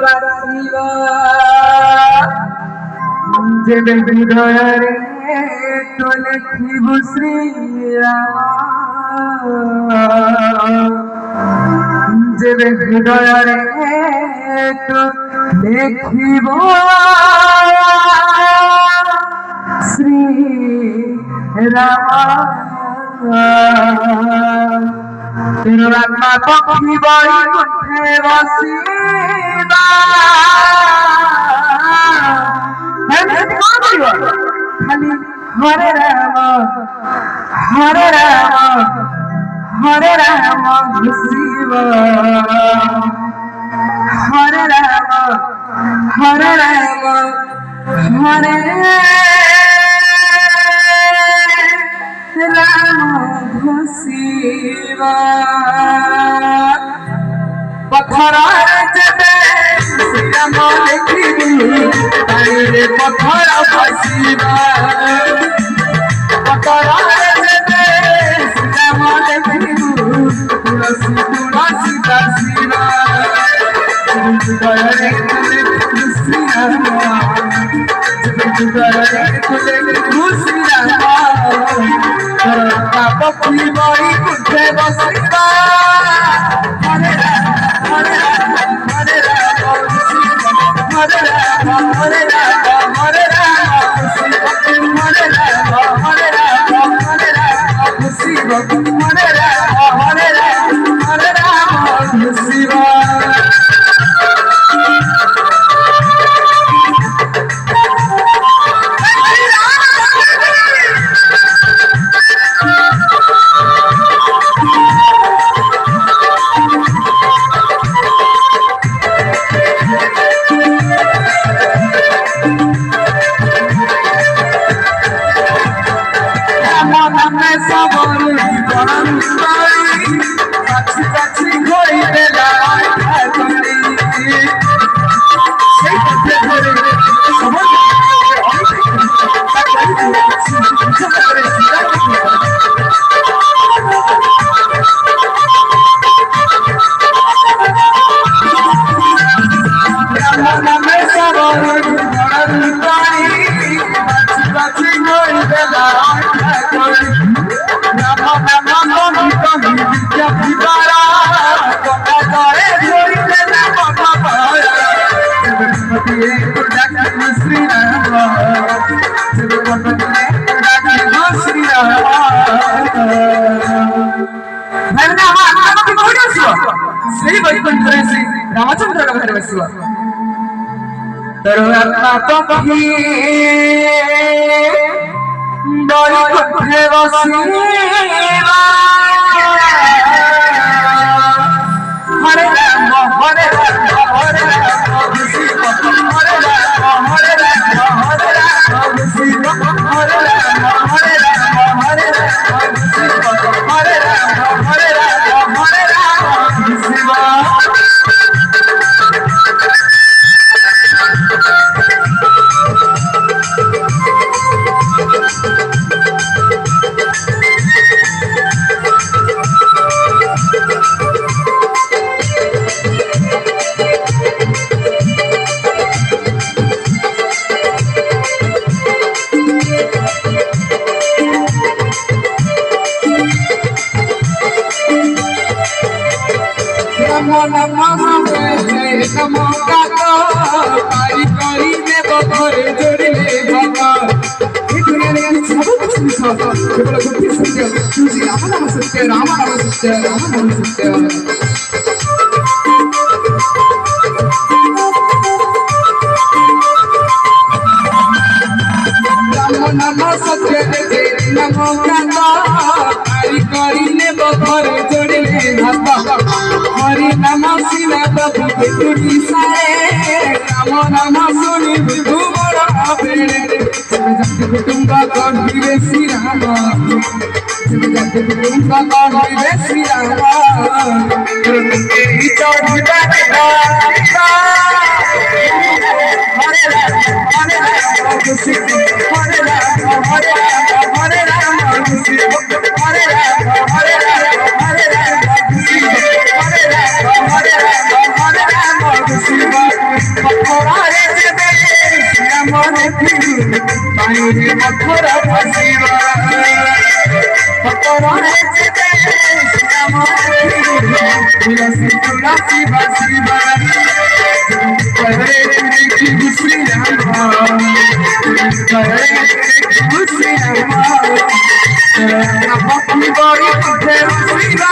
বাসিবা যে হৃদয়ে তো লিখিব শ্রীরাম যে হৃদয়ে তো লিখিব শ্রীরাম तेरो आत्मा पक्षी बैकुंठे बसिबा खाली हरे राम घुसिबा हरे राम राम घुसिबा पत्थर जबे श्रीराम लिखिबी ताईरे पत्थर बसिबा पत्थर जबे श्रीराम लिखिबी तुलसी बसिबा हृदय तुले श्रीराम हृदय तुले श्रीराम पक्षी बैकुंठे बसिबा हरे राम रामचंद्र घर बसिबा तेरो आत्मा पक्षी बैकुंठे बसिबा हरे राम घुसिबा हरे राम घुसिबा हरे राम घुसिबा नमो काका पारी करी देव घरे जोड़िले बाबा ए दुनिया रे सब कुछ सब केवल गोटे सत्य तुझी राम नाम सत्य राम नाम सत्य नमो काका पारी करी देव घरे जोड़िले बाबा हरि नाम शिवा प्रभु बेटुटी सारे राम नाम सुनी बुद्धू बड़ा बेड़े जब जाति कुटुंब कहिबे श्री राम जब जाति कुटुंब कहिबे श्री राम तेरी चौड़ी बाटे हरे राम खुशी हरे राम खुशी हरे राम खुशी পথরারে যেতে শ্রীরাম দেখিলু পাইরে পথরা ভাসিবা পথরারে যেতে শ্রীরাম দেখিলু তুলসী তুলসী ভাসিবা করে দেখিলু শ্রীরাম করে দেখিলু শ্রীরাম আপনি গড়ি উঠে শ্রীবা